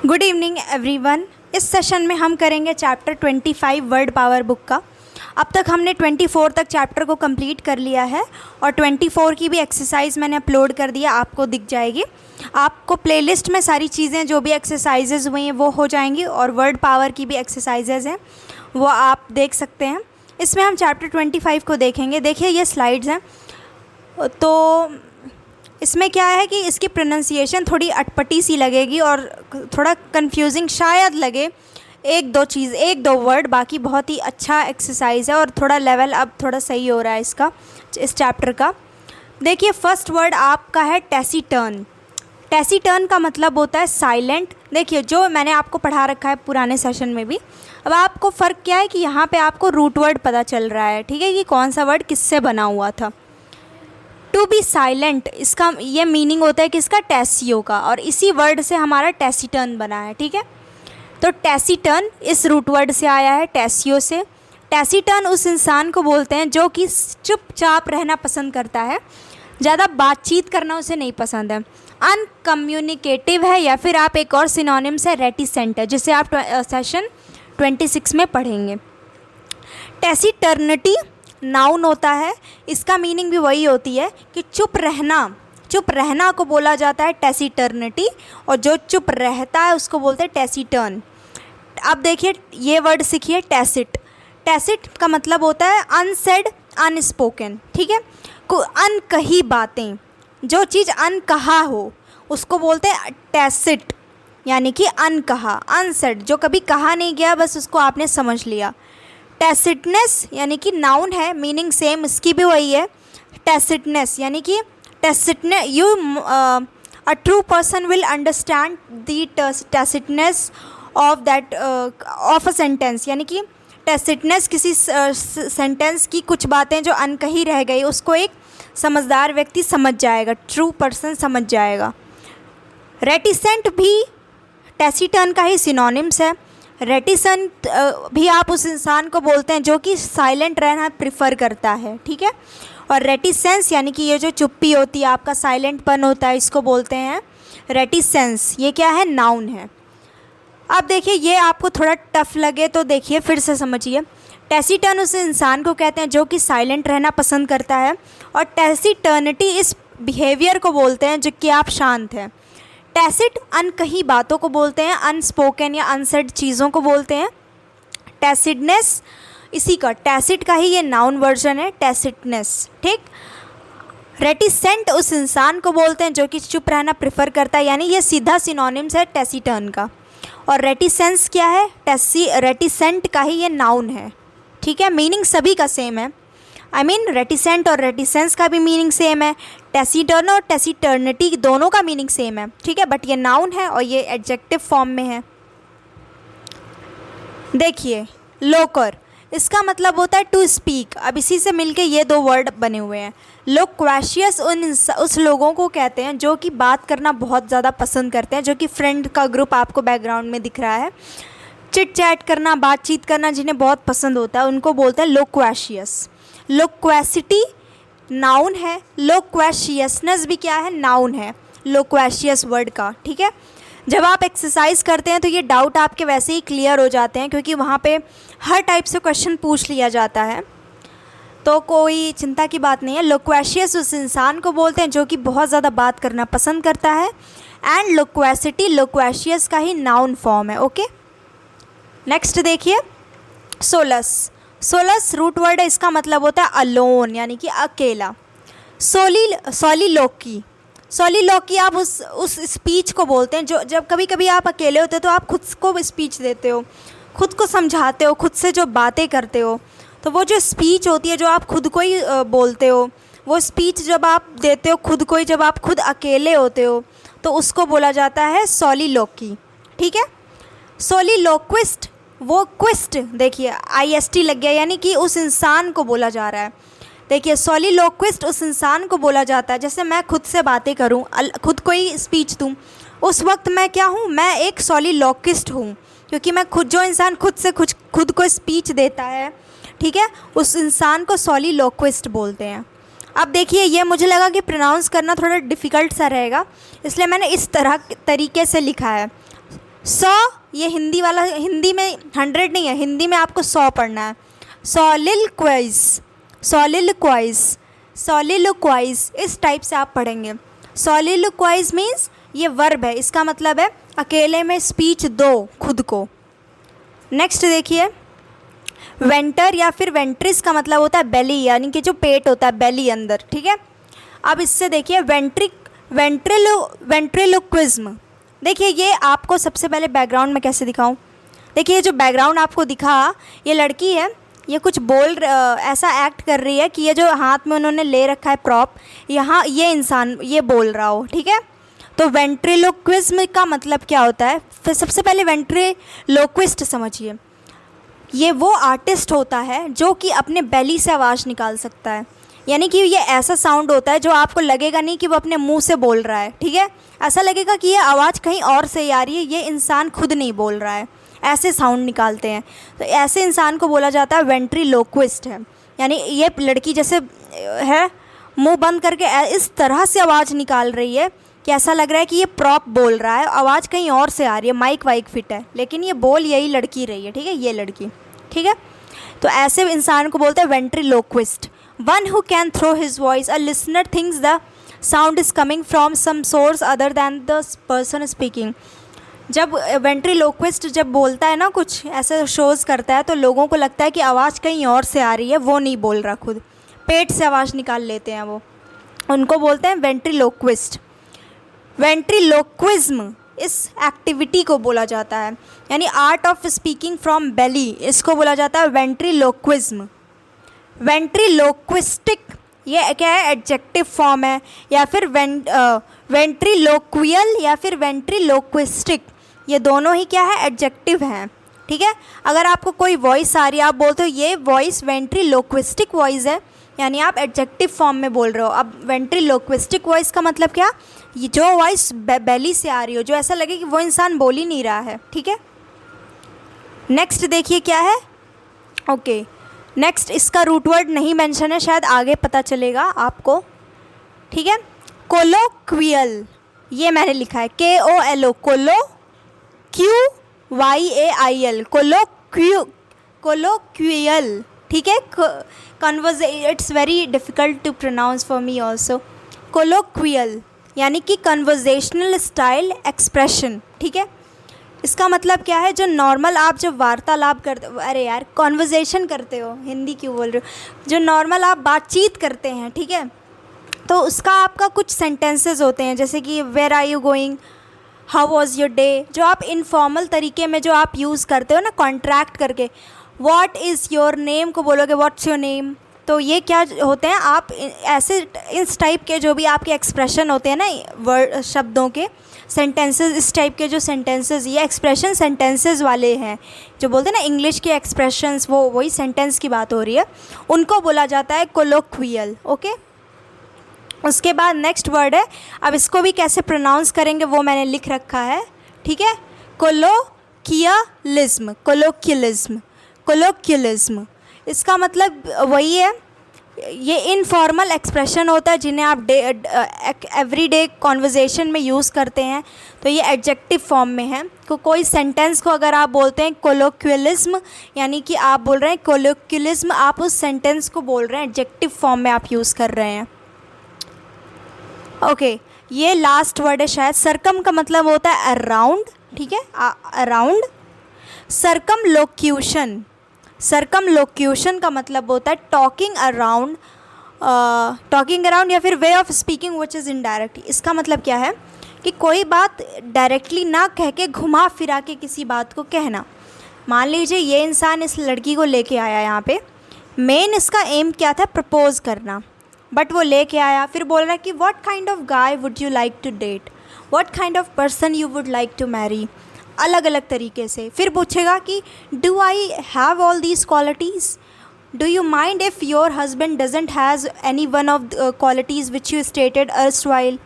Good evening everyone. इस session में हम करेंगे चैप्टर 25 वर्ड पावर बुक का। अब तक हमने 24 तक चैप्टर को कंप्लीट कर लिया है और 24 की भी एक्सरसाइज मैंने अपलोड कर दिया, आपको दिख जाएगी। आपको प्लेलिस्ट में सारी चीज़ें जो भी एक्सरसाइजेज हुई हैं वो हो जाएंगी और वर्ड पावर की भी एक्सरसाइजेज हैं वो आप देख सकते हैं। इसमें हम चैप्टर 25 को देखेंगे। देखिए ये स्लाइड्स हैं, तो इसमें क्या है कि इसकी प्रोनाउंसिएशन थोड़ी अटपटी सी लगेगी और थोड़ा कंफ्यूजिंग शायद लगे, एक दो वर्ड, बाकी बहुत ही अच्छा एक्सरसाइज है और थोड़ा लेवल अब थोड़ा सही हो रहा है इसका, इस चैप्टर का। देखिए फर्स्ट वर्ड आपका है टैसीटर्न। टैसीटर्न का मतलब होता है साइलेंट। देखिए जो मैंने आपको पढ़ा रखा है पुराने सेशन में भी। अब आपको फ़र्क क्या है कि यहाँ पे आपको रूट वर्ड पता चल रहा है, ठीक है, कि कौन सा वर्ड किससे बना हुआ था। टू बी साइलेंट, इसका ये मीनिंग होता है कि इसका टैसियो का, और इसी वर्ड से हमारा टैसीटर्न बना है, ठीक है। तो टैसीटर्न इस रूट वर्ड से आया है, टैसियो से। टैसीटर्न उस इंसान को बोलते हैं जो कि चुपचाप रहना पसंद करता है, ज़्यादा बातचीत करना उसे नहीं पसंद है। अनकम्युनिकेटिव है, या फिर आप एक और सिनोनिम्स है रेटिसेंट है, जिसे आप सेशन 26 में पढ़ेंगे। टैसीटर्निटी नाउन होता है, इसका मीनिंग भी वही होती है कि चुप रहना को बोला जाता है टैसीटर्निटी, और जो चुप रहता है उसको बोलते हैं टैसीटर्न। अब देखिए ये वर्ड सीखिए, टैसिट। टैसिट का मतलब होता है अनसेड, अनस्पोकन, ठीक है। अनकही बातें, जो चीज़ अनकहा हो उसको बोलते हैं टैसिट, यानी कि अनकहा, अनसेड, जो कभी कहा नहीं गया, बस उसको आपने समझ लिया। टैसिटनेस यानी कि नाउन है, मीनिंग सेम इसकी भी वही है। टैसिटनेस यानी कि a true person will understand the tacitness of a sentence, यानी कि टैसिटनेस किसी सेंटेंस की कुछ बातें जो अनकही रह गई उसको एक समझदार व्यक्ति समझ जाएगा, ट्रू पर्सन समझ जाएगा। रेटिसेंट भी टैसीटर्न का ही सिनोनिम्स है। रेटिसेंट भी आप उस इंसान को बोलते हैं जो कि साइलेंट रहना प्रिफर करता है, ठीक है। और रेटिसेंस यानी कि ये जो चुप्पी होती है, आपका साइलेंटपन होता है, इसको बोलते हैं रेटिसेंस। ये क्या है? नाउन है। अब देखिए ये आपको थोड़ा टफ लगे तो देखिए फिर से समझिए। टैसीटर्न उस इंसान को कहते हैं जो कि साइलेंट रहना पसंद करता है, और टैसीटर्निटी इस बिहेवियर को बोलते हैं जो कि आप शांत हैं। टैसिट अनकही बातों को बोलते हैं, अनस्पोकन या अनसेड चीज़ों को बोलते हैं। टैसिडनेस इसी का, टैसिट का ही ये नाउन वर्जन है, टैसिटनेस, ठीक। रेटिसेंट उस इंसान को बोलते हैं जो कि चुप रहना प्रेफर करता है, यानी ये सीधा सिनोनिम्स है टैसीटर्न का। और रेटिसेंस क्या है? रेटिसेंट का ही ये नाउन है, ठीक है। मीनिंग सभी का सेम है, रेटिसेंट और रेटिसेंस का भी मीनिंग सेम है। टैसीटर्न और टैसीटर्निटी दोनों का मीनिंग सेम है, ठीक है, बट ये नाउन है और ये एडजेक्टिव फॉर्म में है। देखिए लोकर, इसका मतलब होता है टू स्पीक। अब इसी से मिलके ये दो वर्ड बने हुए हैं। लोक्वेशियस उस लोगों को कहते हैं जो कि बात करना बहुत ज़्यादा पसंद करते हैं, जो कि फ्रेंड का ग्रुप आपको बैकग्राउंड में दिख रहा है, चिट चैट करना, बातचीत करना जिन्हें बहुत पसंद होता है, उनको बोलते हैं लोक्वेशियस। लोक्वेसिटी नाउन है, लोक्वेशियसनेस भी क्या है? नाउन है लोक्वेशियस वर्ड का, ठीक है। जब आप एक्सरसाइज करते हैं तो ये डाउट आपके वैसे ही क्लियर हो जाते हैं, क्योंकि वहाँ पे हर टाइप से क्वेश्चन पूछ लिया जाता है, तो कोई चिंता की बात नहीं है। लोक्वेशियस उस इंसान को बोलते हैं जो कि बहुत ज़्यादा बात करना पसंद करता है, एंड लोक्वेसिटी लोक्वेशियस का ही नाउन फॉर्म है, ओके। नेक्स्ट देखिए सोलस। सोलस रूट वर्ड है, इसका मतलब होता है अलोन, यानी कि अकेला। सोलिलोकी, सोलिलोकी आप उस स्पीच को बोलते हैं जो जब कभी कभी आप अकेले होते हो तो आप खुद को स्पीच देते हो, खुद को समझाते हो, खुद से जो बातें करते हो, तो वो जो स्पीच होती है जो आप खुद को ही बोलते हो, वो स्पीच जब आप देते हो खुद को ही, जब आप खुद अकेले होते हो, तो उसको बोला जाता है सोलिलोकी, ठीक है। सोलिलोक्विस्ट, वो क्विस्ट देखिए IST लग गया, यानी कि उस इंसान को बोला जा रहा है। देखिए सोलिलोक्विस्ट उस इंसान को बोला जाता है, जैसे मैं खुद से बातें करूं, खुद को ही स्पीच दूं, उस वक्त मैं क्या हूं? मैं एक सोलिलोक्विस्ट हूं, क्योंकि मैं खुद, जो इंसान खुद से खुद को स्पीच देता है, ठीक है, उस इंसान को सोलिलोक्विस्ट बोलते हैं। अब देखिए ये मुझे लगा कि प्रोनाउंस करना थोड़ा डिफ़िकल्ट सा रहेगा, इसलिए मैंने इस तरीके से लिखा है सौ, ये हिंदी वाला, हिंदी में 100 नहीं है, हिंदी में आपको 100 पढ़ना है। सोलिलोक्वाइज, सोलिलोक्वाइज, सोलिलोक्वाइज, इस टाइप से आप पढ़ेंगे। सोलिलोक्वाइज मीन्स ये वर्ब है, इसका मतलब है अकेले में स्पीच दो खुद को। नेक्स्ट देखिए, वेंटर या फिर वेंट्रिस का मतलब होता है बेली, यानी कि जो पेट होता है, बेली अंदर, ठीक है। अब इससे देखिए वेंट्रिलोक्विज्म। देखिए ये आपको सबसे पहले बैकग्राउंड में कैसे दिखाऊं। देखिए जो बैकग्राउंड आपको दिखा, ये लड़की है, ये कुछ ऐसा एक्ट कर रही है कि ये जो हाथ में उन्होंने ले रखा है प्रॉप, यहाँ ये इंसान ये बोल रहा हो, ठीक है। तो वेंट्रिलोक्विज्म का मतलब क्या होता है, फिर सबसे पहले वेंट्रिलोक्विस्ट समझिए। ये वो आर्टिस्ट होता है जो कि अपने बेली से आवाज़ निकाल सकता है, यानी कि ये ऐसा साउंड होता है जो आपको लगेगा नहीं कि वो अपने मुंह से बोल रहा है, ठीक है। ऐसा लगेगा कि ये आवाज़ कहीं और से आ रही है, ये इंसान खुद नहीं बोल रहा है, ऐसे साउंड निकालते हैं। तो ऐसे इंसान को बोला जाता है वेंट्रिलोक्विस्ट है। यानी ये लड़की जैसे है, मुंह बंद करके इस तरह से आवाज़ निकाल रही है कि ऐसा लग रहा है कि ये प्रॉप बोल रहा है, आवाज़ कहीं और से आ रही है, माइक वाइक फिट है, लेकिन ये बोल यही लड़की रही है, ठीक है, ये लड़की, ठीक है। तो ऐसे इंसान को बोलते हैं ventriloquist. One who can throw his voice, a listener thinks the sound is coming from some source other than the person speaking. जब वेंट्रिलोक्विस्ट जब बोलता है ना, कुछ ऐसे शोज़ करता है, तो लोगों को लगता है कि आवाज़ कहीं और से आ रही है, वो नहीं बोल रहा, खुद पेट से आवाज़ निकाल लेते हैं वो, उनको बोलते हैं वेंट्रिलोक्विस्ट। वेंट्रिलोक्विज्म इस एक्टिविटी को बोला जाता है, यानी आर्ट ऑफ स्पीकिंग फ्रॉम बेली, इसको बोला जाता है वेंट्रिलोक्विज्म। वेंट्रिलोक्विस्टिक ये क्या है, एडजेक्टिव फॉर्म है, या फिर वेंट्रिलोक्वियल या फिर वेंट्रिलोक्विस्टिक, ये दोनों ही क्या है, एडजेक्टिव हैं, ठीक है। अगर आपको कोई वॉइस आ रही है, आप बोलते हो ये वॉइस वेंट्रिलोक्विस्टिक वॉइस है, यानी आप एडजेक्टिव फॉर्म में बोल रहे हो। अब वेंट्रिलोक्विस्टिक वॉइस का मतलब क्या, ये जो वॉइस बेली से आ रही हो, जो ऐसा लगे कि वो इंसान बोल ही नहीं रहा है, ठीक है। नेक्स्ट देखिए क्या है, ओके नेक्स्ट इसका रूट वर्ड नहीं मेंशन है, शायद आगे पता चलेगा आपको, ठीक है। कोलोक्वियल, ये मैंने लिखा है KOLO, कोलो QYAIL, कोलोक्वियल, ठीक है। It's very difficult to pronounce for me also. Colloquial यानी कि कन्वर्जेशनल स्टाइल एक्सप्रेशन, ठीक है। इसका मतलब क्या है, जो नॉर्मल आप जब वार्तालाप करते, अरे यार कॉन्वर्जेशन करते हो, हिंदी क्यों बोल रहे हो, जो नॉर्मल आप बातचीत करते हैं, ठीक है, तो उसका आपका कुछ सेंटेंसेस होते हैं, जैसे कि where are you going, how was your day, जो आप इनफॉर्मल तरीके में जो आप यूज़ करते हो ना, कॉन्ट्रैक्ट करके। व्हाट इज़ योर नेम को बोलोगे व्हाट्स योर नेम, तो ये क्या होते हैं, आप ऐसे इस टाइप के जो भी आपके एक्सप्रेशन होते हैं ना, वर्ड शब्दों के सेंटेंसेस, इस टाइप के जो सेंटेंसेस, ये एक्सप्रेशन सेंटेंसेस वाले हैं, जो बोलते हैं ना इंग्लिश के एक्सप्रेशंस, वो वही सेंटेंस की बात हो रही है, उनको बोला जाता है कोलोक्वियल, ओके। उसके बाद नेक्स्ट वर्ड है, अब इसको भी कैसे प्रोनाउंस करेंगे वो मैंने लिख रखा है, ठीक है। कोलोकियलिज्म, कोलोक्यलिज्म, कोलोक्यलिज्म, इसका मतलब वही है, ये इनफॉर्मल एक्सप्रेशन होता है जिन्हें आप एवरीडे कॉन्वर्जेशन में यूज़ करते हैं, तो ये एडजेक्टिव फॉर्म में है। कोई सेंटेंस को अगर आप बोलते हैं कोलोक्वियलिज्म, यानी कि आप बोल रहे हैं कोलोक्वियलिज्म, आप उस सेंटेंस को बोल रहे हैं, एडजेक्टिव फॉर्म में आप यूज़ कर रहे हैं, ओके। ये लास्ट वर्ड है शायद, सरकम का मतलब होता है अराउंड, ठीक है, अराउंड। सर्कमलोक्यूशन, सर्कमलोक्यूशन का मतलब होता है टॉकिंग अराउंड, या फिर way of speaking which is indirect. इसका मतलब क्या है कि कोई बात डायरेक्टली ना कह के घुमा फिरा के किसी बात को कहना। मान लीजिए ये इंसान इस लड़की को लेके आया यहाँ पे, मेन इसका एम क्या था, प्रपोज करना, बट वो लेके आया, फिर बोल रहा है कि what kind of guy would you like to date, what kind of person you would like to marry, अलग अलग तरीके से। फिर पूछेगा कि do I have all these qualities, do you mind if your husband doesn't has any one of qualities which you stated erstwhile.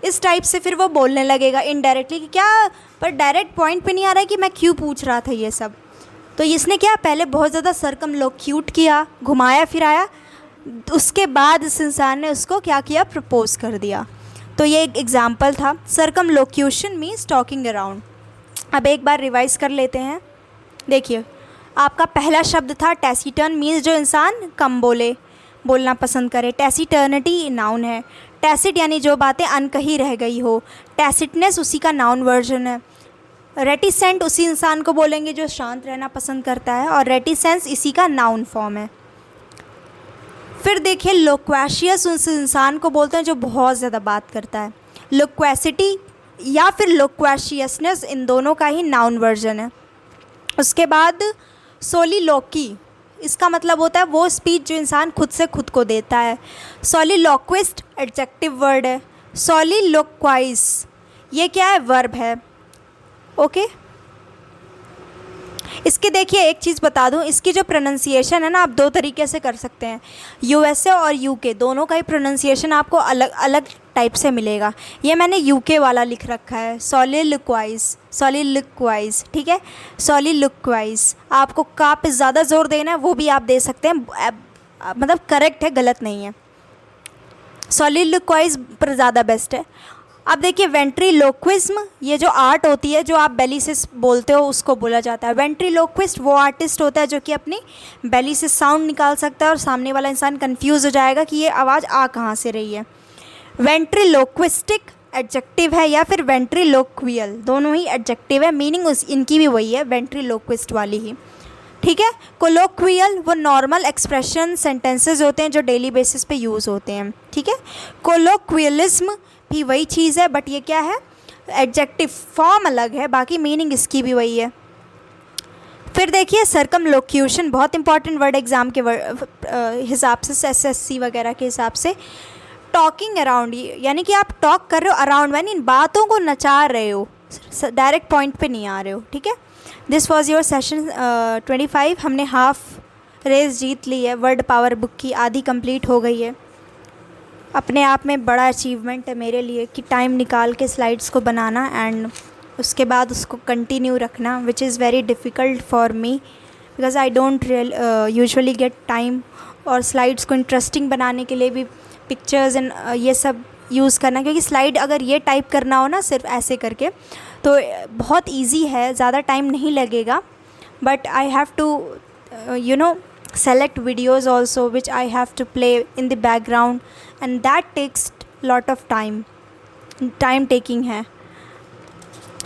इस type से फिर वो बोलने लगेगा इनडायरेक्टली कि क्या, पर डायरेक्ट पॉइंट पे नहीं आ रहा है कि मैं क्यों पूछ रहा था ये सब। तो इसने क्या, पहले बहुत ज़्यादा सर्कमलोक्यूट किया, घुमाया फिराया, उसके बाद इस इंसान ने उसको क्या किया, प्रपोज कर दिया। तो ये एक एग्जाम्पल था। Circumlocution means talking around. अब एक बार रिवाइज कर लेते हैं। देखिए, आपका पहला शब्द था टैसीटर्न, मीन्स जो इंसान कम बोलना पसंद करे। टैसीटर्निटी नाउन है। टैसिट यानी जो बातें अनकही रह गई हो। टैसिटनेस उसी का नाउन वर्जन है। रेटिसेंट उसी इंसान को बोलेंगे जो शांत रहना पसंद करता है, और रेटिसेंस इसी का नाउन फॉर्म है। फिर देखिए, लोक्वेशियस उस इंसान को बोलते हैं जो बहुत ज़्यादा बात करता है। लोक्वेसिटी या फिर लोक्वेशियसनेस इन दोनों का ही नाउन वर्जन है। उसके बाद सोलिलोकी, इसका मतलब होता है वो स्पीच जो इंसान खुद से खुद को देता है। सोलिलोक्विस्ट एडजेक्टिव वर्ड है। सोलिलोक्वाइज ये क्या है, वर्ब है। ओके, इसके देखिए एक चीज़ बता दूं, इसकी जो प्रोनाउंसिएशन है ना, आप दो तरीके से कर सकते हैं। यूएसए और यूके दोनों का ही प्रोनाउंसिएशन आपको अलग अलग टाइप से मिलेगा। ये मैंने यूके वाला लिख रखा है, सोलिलोक्वाइज, ठीक है। सोलिलोक्वाइज, आपको का पे ज़्यादा जोर देना है वो भी आप दे सकते हैं, मतलब करेक्ट है, गलत नहीं है। सोलिलोक्वाइज पर ज़्यादा बेस्ट है। अब देखिए, वेंट्रीलोक्विज्म, ये जो आर्ट होती है जो आप बेली से बोलते हो उसको बोला जाता है। वेंट्रीलोक्विस्ट वो आर्टिस्ट होता है जो कि अपनी बेली से साउंड निकाल सकता है और सामने वाला इंसान कंफ्यूज हो जाएगा कि ये आवाज़ आ कहाँ से रही है। वेंट्रीलोक्विस्टिक एडजेक्टिव है या फिर वेंट्रीलोक्वियल, दोनों ही एडजेक्टिव है, मीनिंग इनकी भी वही है, वेंट्रीलोक्विस्ट वाली ही, ठीक है। कोलोक्वियल वो नॉर्मल एक्सप्रेशन सेंटेंसेस होते हैं जो डेली बेसिस पे यूज़ होते हैं, ठीक है। कोलोक्वियलिज्म भी वही चीज़ है, बट ये क्या है, एडजेक्टिव फॉर्म अलग है, बाकी मीनिंग इसकी भी वही है। फिर देखिए, सर्कमलोक्यूशन बहुत इंपॉर्टेंट वर्ड एग्ज़ाम के हिसाब से, एसएससी वगैरह के हिसाब से। टॉकिंग अराउंड, यानी कि आप टॉक कर रहे हो अराउंड, यानी इन बातों को नचा रहे हो, डायरेक्ट पॉइंट पे नहीं आ रहे हो, ठीक है। This was your session 25। हमने हाफ रेस जीत ली है, वर्ड पावर बुक की आधी कंप्लीट हो गई है। अपने आप में बड़ा अचीवमेंट है मेरे लिए कि टाइम निकाल के स्लाइड्स को बनाना एंड उसके बाद उसको कंटिन्यू रखना, which is very difficult for me because I don't usually get time. और स्लाइड्स को इंटरेस्टिंग बनाने के लिए भी पिक्चर्स एंड ये सब यूज़ करना, क्योंकि स्लाइड अगर ये टाइप करना हो ना सिर्फ ऐसे करके तो बहुत इजी है, ज़्यादा टाइम नहीं लगेगा, but I have to select videos also which I have to play in the background and that takes lot of time taking है।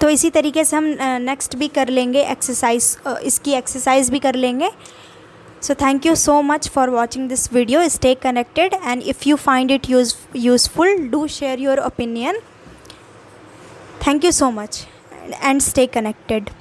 तो इसी तरीके से हम नेक्स्ट भी कर लेंगे एक्सरसाइज, इसकी एक्सरसाइज भी कर लेंगे। So thank you so much for watching this video. Stay connected and if you find it useful, do share your opinion. Thank you so much and stay connected.